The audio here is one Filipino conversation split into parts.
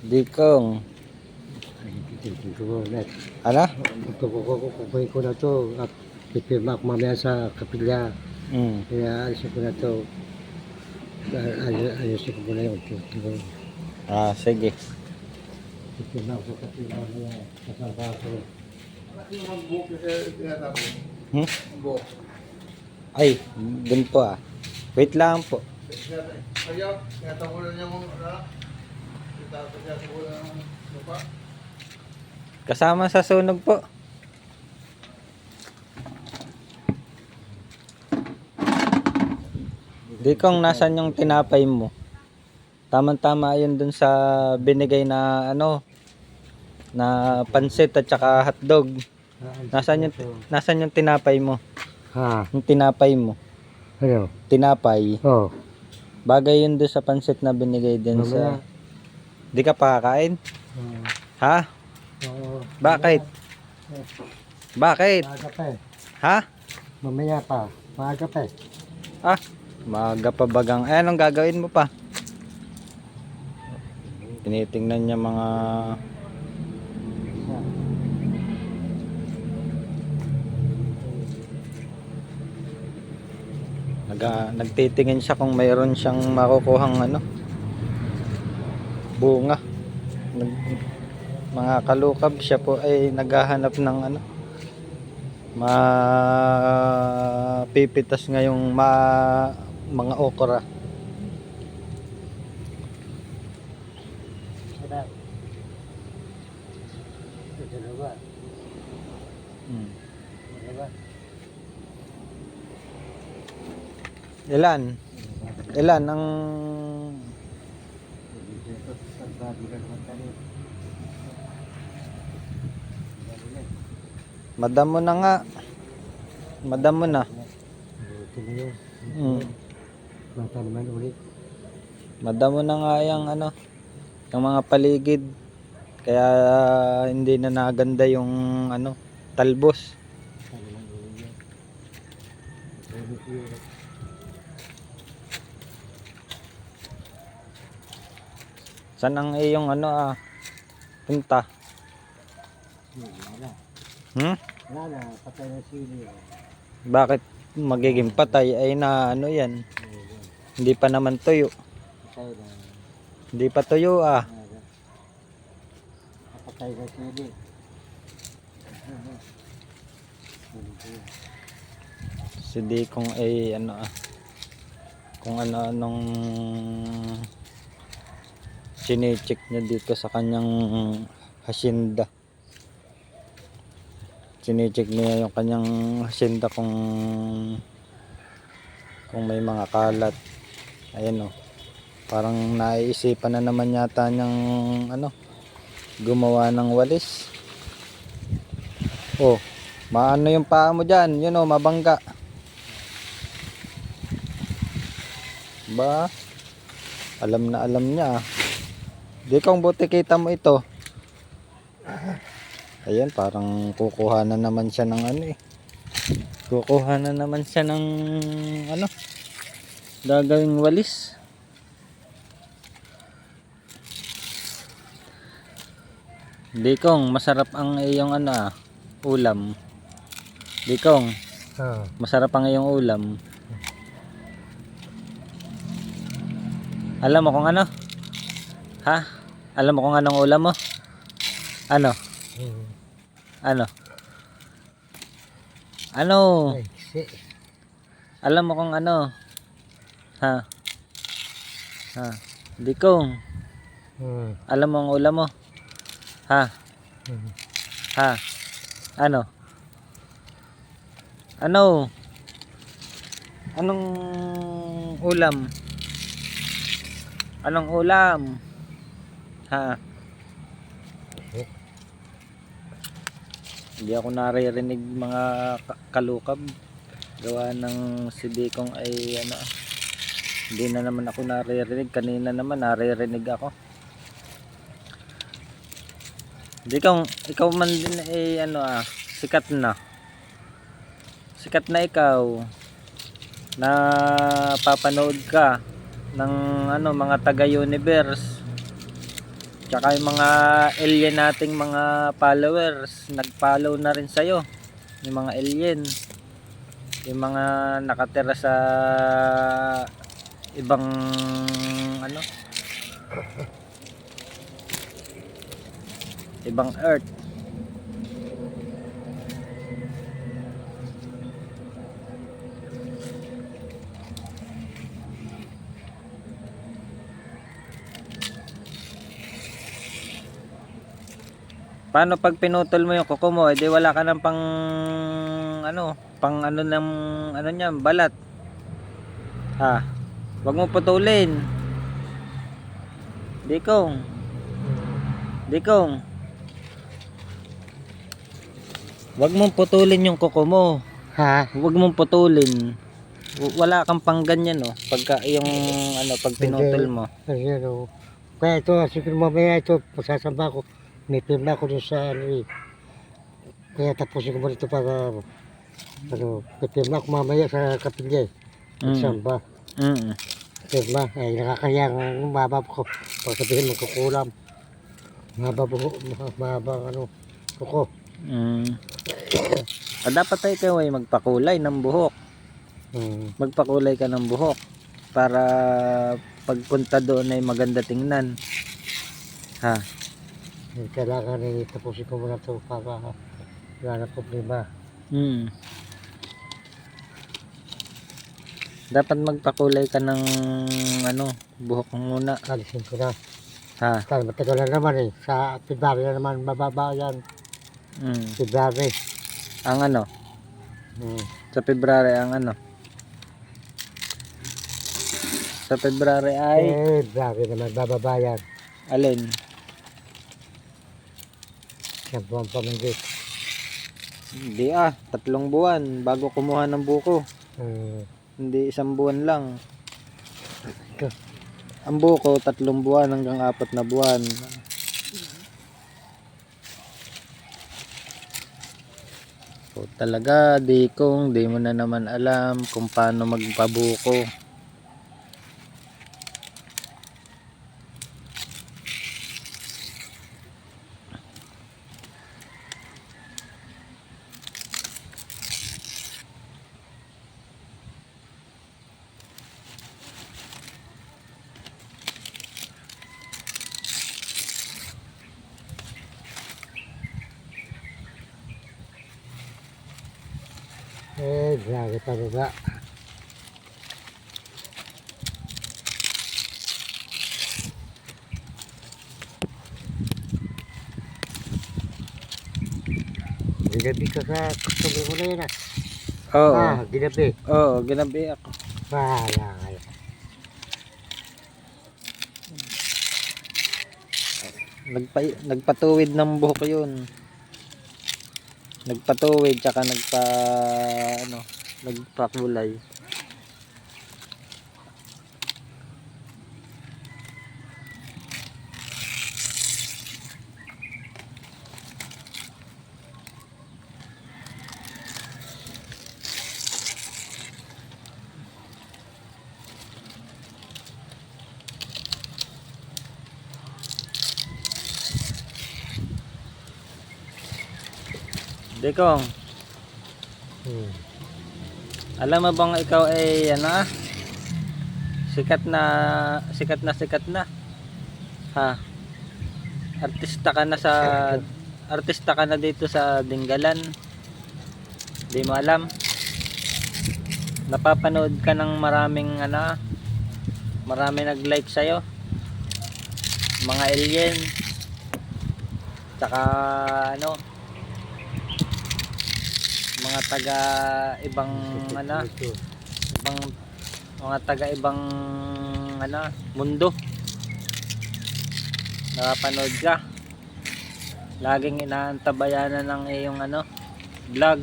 Dikong. Ano? Kukunin ko na to at pipirma ko mamaya sa kapilya. Kaya alisin ko na to. Alisin ko muna yung tubo. Ah, sige. Pipirma ko sa kapilya mamaya. Kasama ko. Ay, dun po ah. Wait lang po. Kasama sa sunog po. Dikong, nasan yung tinapay mo? Tama-tama yun dun sa binigay na ano, na pansit at saka hotdog. Nasan yung tinapay mo? Ha? Yung tinapay mo. Ano? Tinapay. Oh. Bagay yun doon sa pansit na binigay din sa... Di ka pa kakain? Ha? Oo. Bakit? Bakit? Maaga pa eh. Ha? Mamaya pa. Maaga pa eh. Ah, maaga pa bagang. Eh, anong gagawin mo pa? Tinitingnan niya mga... Nagtitingin siya kung mayroon siyang makukuhang ano, bunga. Mga kalukab, siya po ay naghahanap ng ano, mapipitas ngayong mga okra. Ilan? Ilan ang madam mo na nga. Madam mo na. Mata naman ulit. Madam mo na nga yung ano, yung mga paligid. Kaya hindi na naganda yung ano, talbos. Saan ang iyong ano punta? Wala na, patay na sili. Bakit magiging patay ay na ano yan? Hindi pa naman tuyo. Patay na. Hindi pa tuyo Patay na sili. Si Dikong ay ano kung ano-anong chine-check niya dito sa kanyang hacienda. Chine-check niya yung kanyang hacienda kung may mga kalat. Ayan parang naiisipan na naman yata niyang ano, gumawa ng walis. Maano yung paa mo dyan, yun mabangga. Ba, alam na alam niya. Di kung buti kita mo ito. Ayan, parang kukuha na naman siya ng ano kukuha na naman siya ng ano, gagawing walis. Dikong, masarap ang iyong ano ulam. Dikong, masarap ang iyong ulam. Alam mo kung ano? Ha? Alam mo kung anong ulam mo? Ano? Ano? Ano? Alam mo kung ano? Ha? Ha? Dikong. Alam mo ang ulam mo? Ha? Ha? Ano? Ano? Anong ulam? Anong ulam? Ha? Hindi ako naririnig mga kalukab. Gawa ng si Dikong ay ano, hindi na naman ako naririnig. Kanina naman naririnig ako. Dikong, ikaw man din ay ano sikat na. Sikat na ikaw. Na papanood ka ng ano mga taga-universe. Tsaka yung mga alien nating mga followers, nag-follow na rin sa'yo. Yung mga alien. Yung mga nakatira sa ibang ano, ibang earth. Paano pag pinutol mo yung kuko mo, edi wala ka ng pang ano ng ano niyan, balat. Ha, wag mo putulin. Dikong, dikong. Wag mong putulin yung kuko mo. Ha? Wag mong putulin. Wala kang pang ganyan, oh. Pagka yung ano, pag pinutol mo. Ayan o. Kaya ito, siguro mamaya ito, magsasamba ko. May pirma ko dun sa ano eh. Kaya tapusin ko mo ito para may pirma ko mamaya sa kapilya eh. Magsamba. Mm. Pirma, ay nakakaya ang mababa ko. Pag sabihin magkukulam. Mababa ano, kuko. Mm. Dapat tayo kayo ay magpakulay ng buhok. Magpakulay ka ng buhok para pagpunta doon ay maganda tingnan. Ha. Kailangan rin tapusin ko muna ito para wala na problema. Dapat magpakulay ka ng ano, buhok muna. Alisin ko na. Ha. Kaya matagal na naman eh. Sa February na naman mababa yan. February. Ang ano? Sa February ang ano? Sa February ay February naman bababa yan. alin? Siyang buwan pa man dito. Hindi 3 buwan bago kumuha ng buko. Hindi 1 buwan lang. Ang buko 3 buwan hanggang 4 na buwan. So, talaga Dikong, di mo na naman alam kung paano magpabuko. Grabe talaga. Ginabi ka sa customer mo na yan ah. Oo. Ginabi. Oo, ginabi ako. Wala kaya. Nagpatuwid ng buhok yun. Nagpatuwid tsaka nagpakulay. Dekong, alam mo bang ikaw ay sikat na ha, artista ka na dito sa Dingalan. Di mo alam, napapanood ka ng maraming nag-like sa'yo, mga alien tsaka mga taga ibang ibang mundo. Nakapanood ka, laging inaantabayanan ng iyong vlog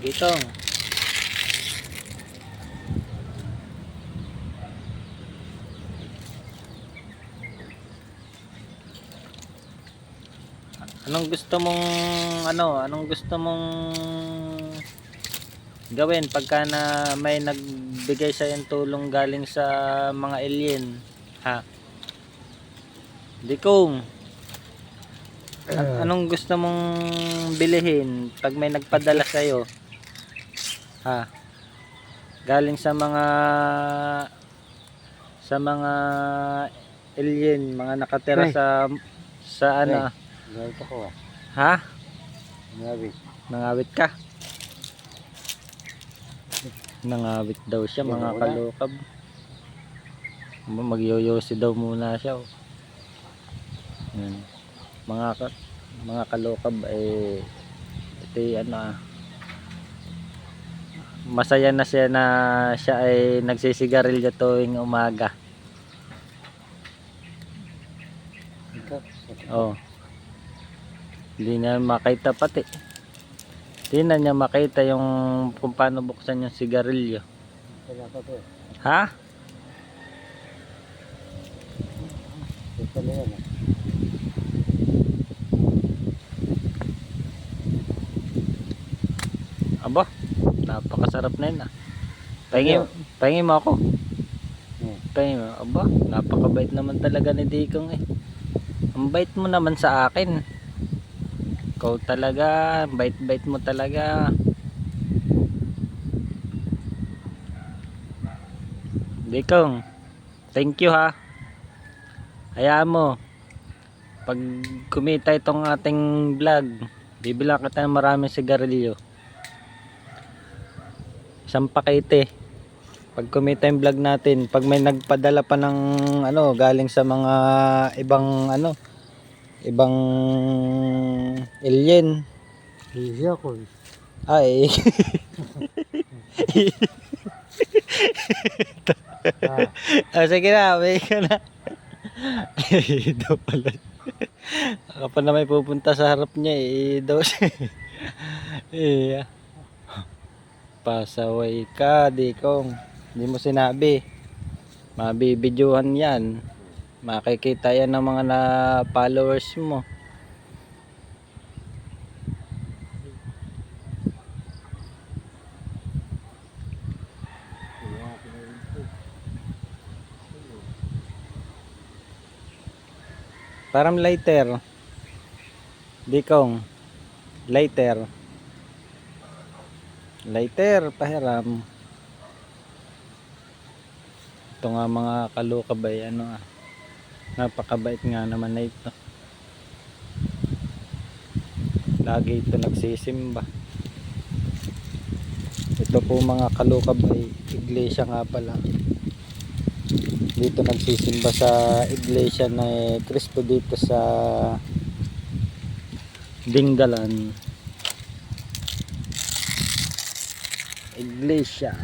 dito. Anong gusto mong gawin pagka na may nagbigay sa iyong tulong galing sa mga alien, ha? Dikong, anong gusto mong bilihin pag may nagpadala sa'yo? Ha? Galing sa mga alien, mga nakatira Ay. sa ano? Gawit ako ah. Ha? Gawit. Nangawit ka? Nangawit daw siya, mga Wala. kalokab. Magyoyosi daw muna siya. Oh. Yan. Mga kalokab eh ito masaya na siya na siya ay nagsisigarilyo tuwing umaga. Ito. Oh. Hindi niya makita pati. Hindi na niya makita yung kung paano buksan yung sigarilyo. Wala pa to. Ha? Ito na yan ah. Aba, napakasarap na yun ah. Pahingin mo ako. Pahingin mo. Aba, napakabait naman talaga ni Dikong eh. Ang bait mo naman sa akin. Ikaw talaga, bait-bait mo talaga. Dikong, thank you ha. Hayaan mo, pag kumita itong ating vlog, bibilang kita ng maraming sigarilyo. Isang pakete. Pag kumita yung vlog natin, pag may nagpadala pa ng galing sa mga ibang alien. Easy ako. Ay. Sige na, may ka na. Ito pala. Ako pa na may pupunta sa harap niya daw siya. Iya. Pasaway ka, Dikong. Hindi mo sinabi. Mabibidyohan yan. Makikita yan ng mga followers mo. Parang lighter. Dikong. Lighter. Lighter, pahiram. Ito nga mga kalukabay, napakabait nga naman na ito. Lagi ito nagsisimba. Ito po mga kalukabay, iglesia nga pala. Dito nagsisimba sa iglesia na Cristo dito sa Dingalan. Iglesia.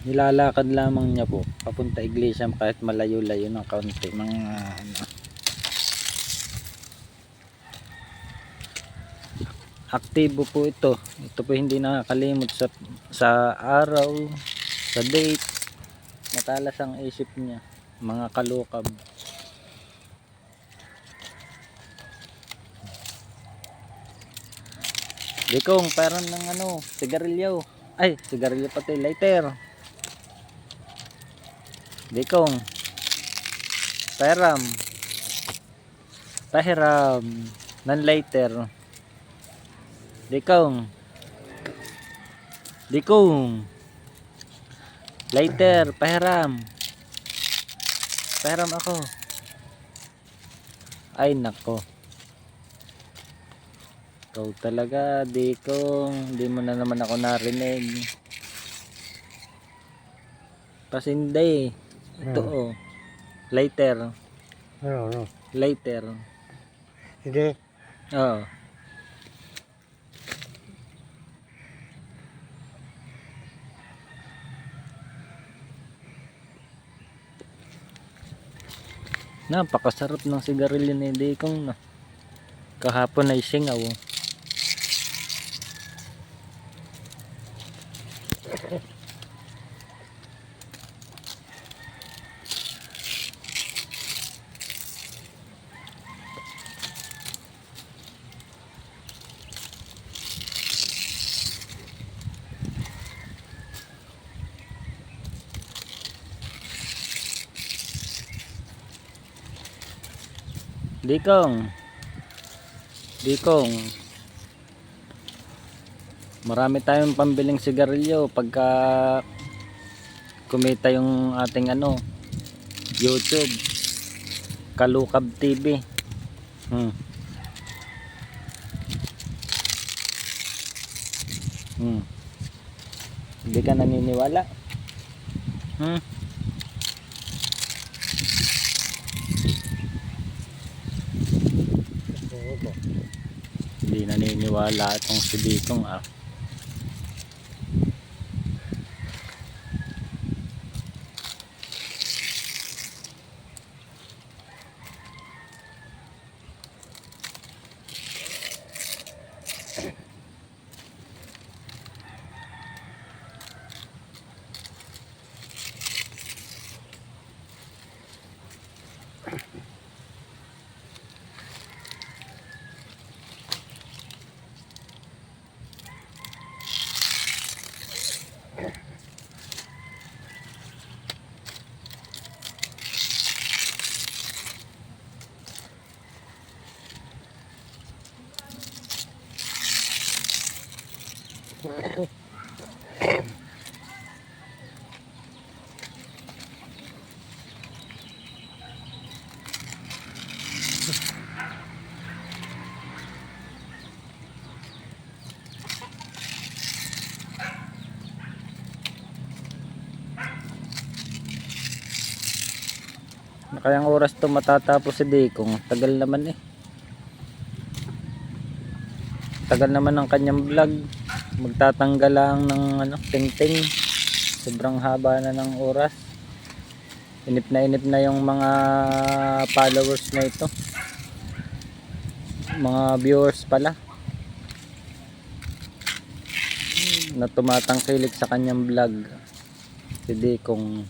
Nilalakad lamang niya po papunta iglesia kahit malayo-layo ng kaunti. Aktibo po ito. Ito po hindi nakakalimot sa araw, sa date. Matalas ang isip niya. Mga kalukab. Dikong, parang ng sigarilyo. Ay, sigarilyo pati, lighter. Dikong. Pahiram. Nan lighter. Dikong. Lighter, pahiram. Pahiram ako. Ay nako. Ikaw talaga, Dikong. Hindi mo na naman ako narinig. Pasindi. Ito oh. Lighter. Ano? Lighter. Hindi. Oo. Napakasarap ng sigarilyo ni Dikong. Kahapon ay singaw. Dikong. Dikong. Marami tayong pambiling sigarilyo pagka kumita yung ating ano, YouTube. Kalukab TV. Hmm. Hindi ka naniniwala? Hmm. Hindi naniniwala itong si Dikong ah. Kayang oras to matatapos si Dikong. Tagal naman eh. Tagal naman ng kanyang vlog. Magtatanggal lang ng ano, ting-ting. Sobrang haba na ng oras. Inip na yung mga followers na ito. Mga viewers pala. Na tumatangkilik sa kanyang vlog. Si Dikong.